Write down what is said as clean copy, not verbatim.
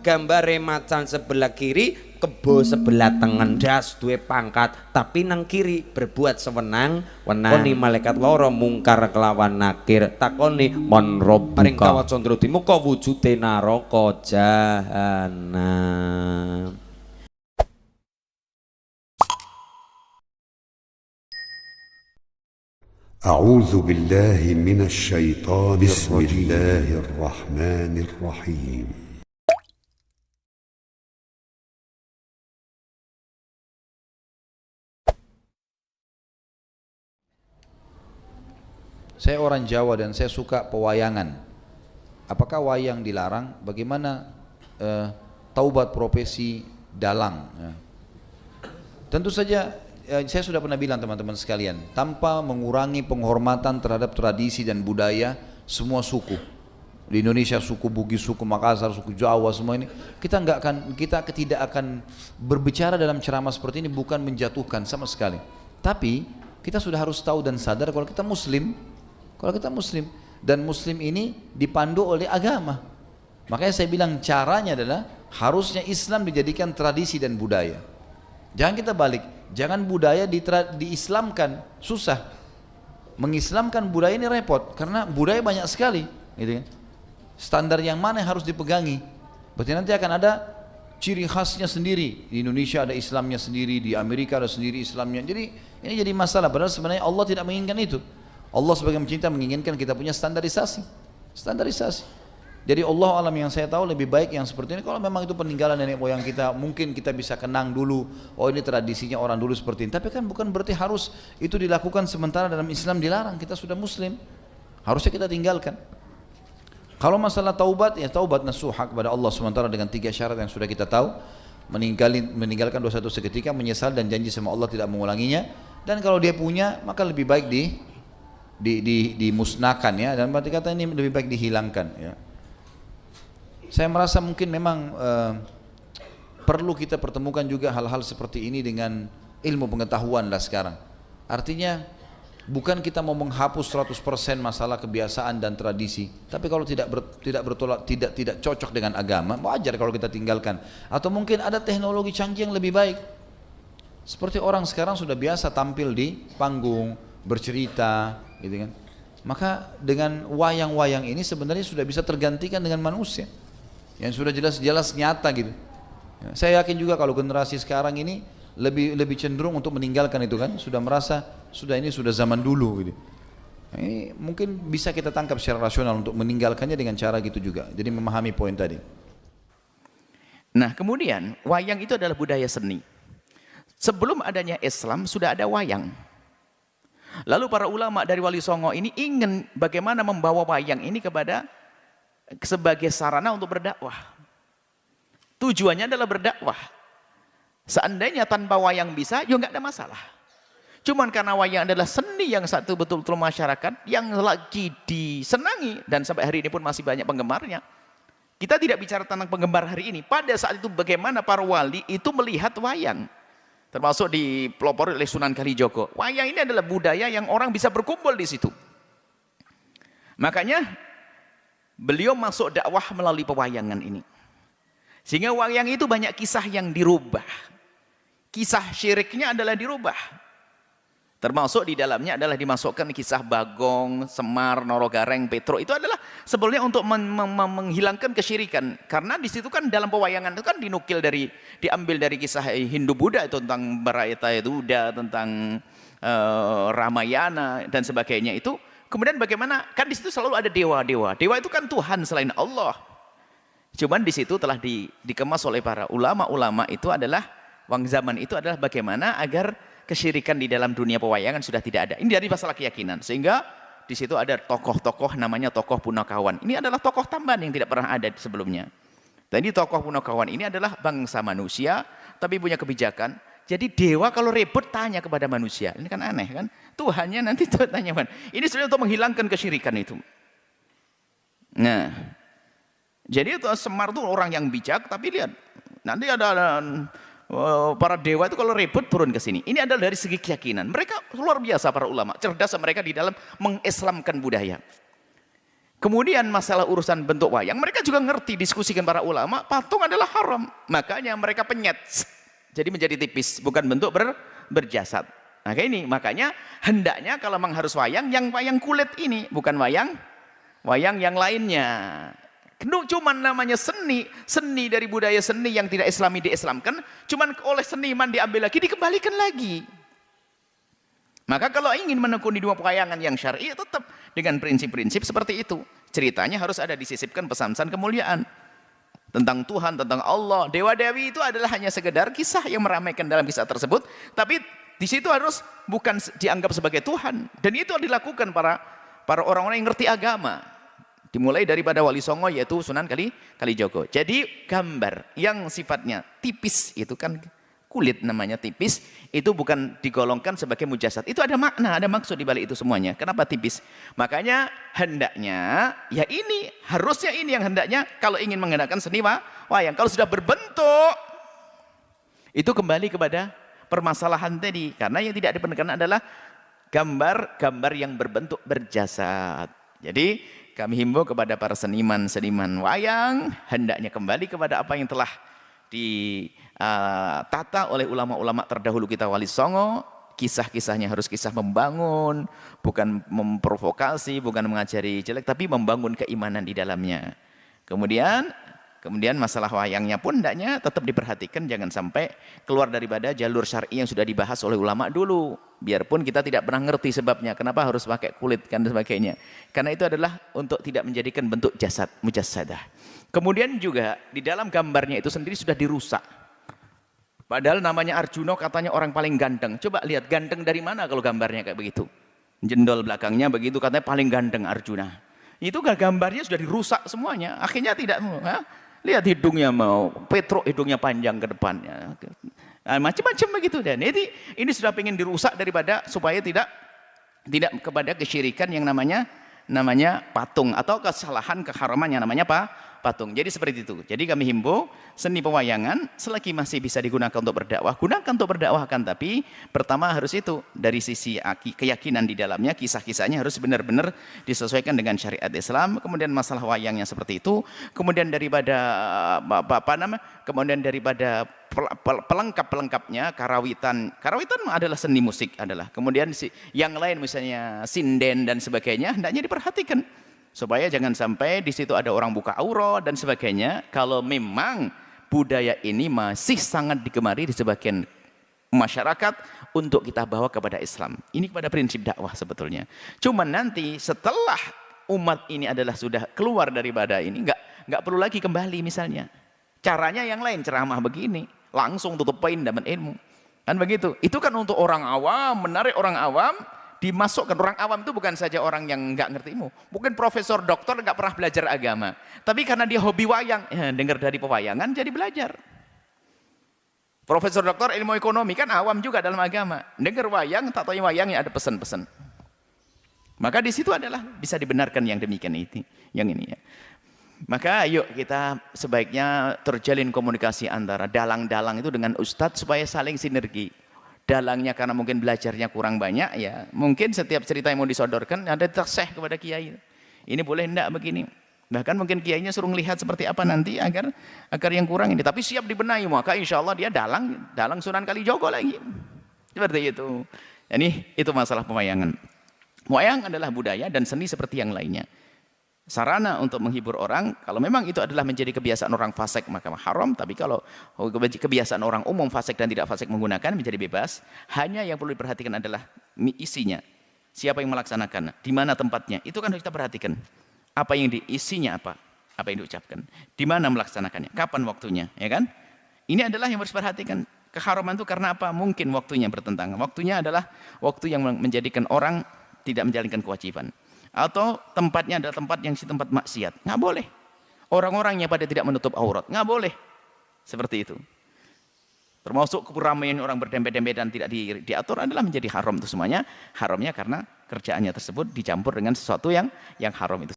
gambare macan sebelah kiri, kebo sebelah tengen, das duwe pangkat, tapi nang kiri berbuat sewenang wenang. Koni malaikat loro mungkar kelawan nakir, takoni mon rabbuka, paring kawaca ndroti muka wujude naraka jahanam. أعوذ بالله من الشيطان بسم الله الرحمن الرحيم. Saya orang Jawa dan saya suka pewayangan. Apakah wayang dilarang? Bagaimana taubat profesi dalang? Tentu saja saya sudah pernah bilang teman-teman sekalian, tanpa mengurangi penghormatan terhadap tradisi dan budaya semua suku. Di Indonesia suku Bugis, suku Makassar, suku Jawa, semua ini kita tidak akan berbicara dalam ceramah seperti ini bukan menjatuhkan sama sekali. Tapi kita sudah harus tahu dan sadar kalau kita muslim, dan muslim ini dipandu oleh agama. Makanya saya bilang caranya adalah harusnya Islam dijadikan tradisi dan budaya. Jangan kita balik, jangan budaya diislamkan, susah. Mengislamkan budaya ini repot, karena budaya banyak sekali, gitu kan. Standar yang mana yang harus dipegangi? Berarti nanti akan ada ciri khasnya sendiri. Di Indonesia ada Islamnya sendiri, di Amerika ada sendiri Islamnya. Jadi ini jadi masalah, padahal sebenarnya Allah tidak menginginkan itu. Allah sebagai pencinta menginginkan kita punya standarisasi. Jadi Allah alam yang saya tahu lebih baik yang seperti ini. Kalau memang itu peninggalan nenek moyang kita, mungkin kita bisa kenang dulu, oh ini tradisinya orang dulu seperti ini. Tapi kan bukan berarti harus itu dilakukan sementara dalam Islam dilarang. Kita sudah muslim, harusnya kita tinggalkan. Kalau masalah taubat, ya taubat nasuha kepada Allah sementara dengan 3 syarat yang sudah kita tahu. Meninggalkan dosa itu seketika, menyesal dan janji sama Allah tidak mengulanginya. Dan kalau dia punya, maka lebih baik dimusnahkan ya. Dan berarti kata ini lebih baik dihilangkan ya. Saya merasa mungkin memang perlu kita pertemukan juga hal-hal seperti ini dengan ilmu pengetahuan lah sekarang. Artinya bukan kita mau menghapus 100% masalah kebiasaan dan tradisi, tapi kalau tidak cocok dengan agama, wajar kalau kita tinggalkan. Atau mungkin ada teknologi canggih yang lebih baik. Seperti orang sekarang sudah biasa tampil di panggung, bercerita, gitu kan. Maka dengan wayang-wayang ini sebenarnya sudah bisa tergantikan dengan manusia yang sudah jelas-jelas nyata gitu. Saya yakin juga kalau generasi sekarang ini lebih cenderung untuk meninggalkan itu kan, sudah merasa ini sudah zaman dulu gitu. Ini mungkin bisa kita tangkap secara rasional untuk meninggalkannya dengan cara gitu juga. Jadi memahami poin tadi. Nah, kemudian wayang itu adalah budaya seni. Sebelum adanya Islam sudah ada wayang. Lalu para ulama dari Wali Songo ini ingin bagaimana membawa wayang ini sebagai sarana untuk berdakwah. Tujuannya adalah berdakwah. Seandainya tanpa wayang bisa, ya nggak ada masalah. Cuman karena wayang adalah seni yang satu betul-betul masyarakat yang lagi disenangi dan sampai hari ini pun masih banyak penggemarnya. Kita tidak bicara tentang penggemar hari ini. Pada saat itu bagaimana para wali itu melihat wayang. Termasuk dipelopori oleh Sunan Kalijogo. Wayang ini adalah budaya yang orang bisa berkumpul di situ. Makanya beliau masuk dakwah melalui pewayangan ini. Sehingga wayang itu banyak kisah yang dirubah. Kisah syiriknya adalah dirubah. Termasuk di dalamnya adalah dimasukkan kisah Bagong, Semar, Norogareng, Petro. Itu adalah sebenarnya untuk menghilangkan kesyirikan. Karena di situ kan dalam pewayangan itu kan diambil dari kisah Hindu-Buddha itu tentang Bharatayuddha, tentang Ramayana dan sebagainya itu. Kemudian bagaimana? Kan di situ selalu ada dewa-dewa. Dewa itu kan Tuhan selain Allah. Cuman di situ telah dikemas oleh para ulama-ulama itu adalah zaman itu adalah bagaimana agar kesyirikan di dalam dunia pewayangan sudah tidak ada. Ini dari masalah keyakinan. Sehingga di situ ada tokoh-tokoh namanya tokoh Punakawan. Ini adalah tokoh tambahan yang tidak pernah ada sebelumnya. Tadi tokoh Punakawan ini adalah bangsa manusia tapi punya kebijakan. Jadi dewa kalau ribut tanya kepada manusia. Ini kan aneh kan? Tuhannya nanti tanya kan. Ini sebenarnya untuk menghilangkan kesyirikan itu. Nah, jadi itu Semar itu orang yang bijak, tapi lihat nanti ada para dewa itu kalau ribut turun ke sini. Ini adalah dari segi keyakinan. Mereka luar biasa para ulama, cerdas mereka di dalam mengislamkan budaya. Kemudian masalah urusan bentuk wayang, mereka juga ngerti, diskusikan para ulama, patung adalah haram. Makanya mereka penyet, jadi menjadi tipis, bukan bentuk berjasad. Nah kayak ini, makanya hendaknya kalau memang harus wayang, yang wayang kulit ini, bukan wayang yang lainnya. Cuman namanya seni dari budaya seni yang tidak islami diislamkan, cuman oleh seniman diambil lagi, dikembalikan lagi. Maka kalau ingin menekuni dua pewayangan yang syar'i, tetap dengan prinsip-prinsip seperti itu. Ceritanya harus ada disisipkan pesan-pesan kemuliaan tentang Tuhan, tentang Allah. Dewa-dewi itu adalah hanya sekedar kisah yang meramaikan dalam kisah tersebut, tapi di situ harus bukan dianggap sebagai Tuhan. Dan itu dilakukan para orang-orang yang ngerti agama. Dimulai daripada Wali Songo, yaitu Sunan Kalijogo. Jadi gambar yang sifatnya tipis itu kan kulit namanya tipis, itu bukan digolongkan sebagai mujasad. Itu ada makna, ada maksud di balik itu semuanya. Kenapa tipis? Makanya hendaknya, ya ini, harusnya ini yang hendaknya kalau ingin menggunakan seni wayang. Kalau sudah berbentuk, itu kembali kepada permasalahan tadi. Karena yang tidak diperkenankan adalah gambar-gambar yang berbentuk berjasad. Jadi kami himbau kepada para seniman wayang, hendaknya kembali kepada apa yang telah ditata oleh ulama-ulama terdahulu kita, Wali Songo. Kisah-kisahnya harus kisah membangun, bukan memprovokasi, bukan mengajari jelek, tapi membangun keimanan di dalamnya. Kemudian masalah wayangnya pun hendaknya tetap diperhatikan, jangan sampai keluar daripada jalur syar'i yang sudah dibahas oleh ulama dulu. Biarpun kita tidak pernah ngerti sebabnya kenapa harus pakai kulit dan sebagainya. Karena itu adalah untuk tidak menjadikan bentuk jasad, mujassadah. Kemudian juga di dalam gambarnya itu sendiri sudah dirusak. Padahal namanya Arjuna katanya orang paling ganteng. Coba lihat ganteng dari mana kalau gambarnya kayak begitu. Jendol belakangnya begitu katanya paling ganteng Arjuna. Itu gambarnya sudah dirusak semuanya. Akhirnya tidak mau. Lihat hidungnya mau, Petro hidungnya panjang ke depannya. Macam-macam begitu. Dan ini sudah pengen dirusak daripada supaya tidak kepada kesyirikan yang namanya patung atau kesalahan keharaman yang namanya patung. Jadi seperti itu. Jadi kami himbau seni pewayangan selagi masih bisa digunakan untuk berdakwah, gunakan untuk berdakwahkan, tapi pertama harus itu dari sisi keyakinan di dalamnya, kisah-kisahnya harus benar-benar disesuaikan dengan syariat Islam. Kemudian masalah wayangnya seperti itu. Kemudian daripada pelengkap-pelengkapnya, karawitan adalah seni musik adalah. Kemudian yang lain misalnya sinden dan sebagainya hendaknya diperhatikan supaya jangan sampai di situ ada orang buka aurat dan sebagainya. Kalau memang budaya ini masih sangat digemari di sebagian masyarakat untuk kita bawa kepada Islam. Ini kepada prinsip dakwah sebetulnya. Cuman nanti setelah umat ini adalah sudah keluar daripada ini, nggak perlu lagi kembali misalnya. Caranya yang lain, ceramah begini, langsung tutup poin dapat ilmu. Kan begitu. Itu kan untuk orang awam, menarik orang awam, dimasukkan. Orang awam itu bukan saja orang yang nggak ngerti ilmu. Mungkin profesor, doktor nggak pernah belajar agama. Tapi karena dia hobi wayang, dengar dari pewayangan jadi belajar. Profesor doktor ilmu ekonomi kan awam juga dalam agama. Dengar wayang, tak tahu wayangnya ada pesan-pesan. Maka di situ adalah bisa dibenarkan yang demikian itu, yang ini ya. Maka yuk kita sebaiknya terjalin komunikasi antara dalang-dalang itu dengan ustadz supaya saling sinergi. Dalangnya karena mungkin belajarnya kurang banyak, ya mungkin setiap cerita yang mau disodorkan ada tasih kepada kiai. Ini boleh enggak begini. Bahkan mungkin kiainya suruh melihat seperti apa nanti agar yang kurang ini. Tapi siap dibenahi, maka insya Allah dia dalang Sunan Kalijogo lagi. Seperti itu. Jadi itu masalah pewayangan. Wayang adalah budaya dan seni seperti yang lainnya. Sarana untuk menghibur orang, kalau memang itu adalah menjadi kebiasaan orang fasik maka haram, tapi kalau kebiasaan orang umum fasik dan tidak fasik menggunakan menjadi bebas. Hanya yang perlu diperhatikan adalah isinya, siapa yang melaksanakan, di mana tempatnya, itu kan harus kita perhatikan. Apa yang diisinya, apa yang diucapkan, di mana melaksanakannya, kapan waktunya, ya kan? Ini adalah yang harus diperhatikan. Keharaman itu karena apa? Mungkin waktunya bertentangan. Waktunya adalah waktu yang menjadikan orang tidak menjalankan kewajiban. Atau tempatnya adalah tempat yang tempat maksiat, nggak boleh. Orang-orangnya pada tidak menutup aurat, nggak boleh. Seperti itu. Termasuk keramaian orang berdempet-dempet dan tidak diatur adalah menjadi haram itu semuanya. Haramnya karena kerjaannya tersebut dicampur dengan sesuatu yang haram itu.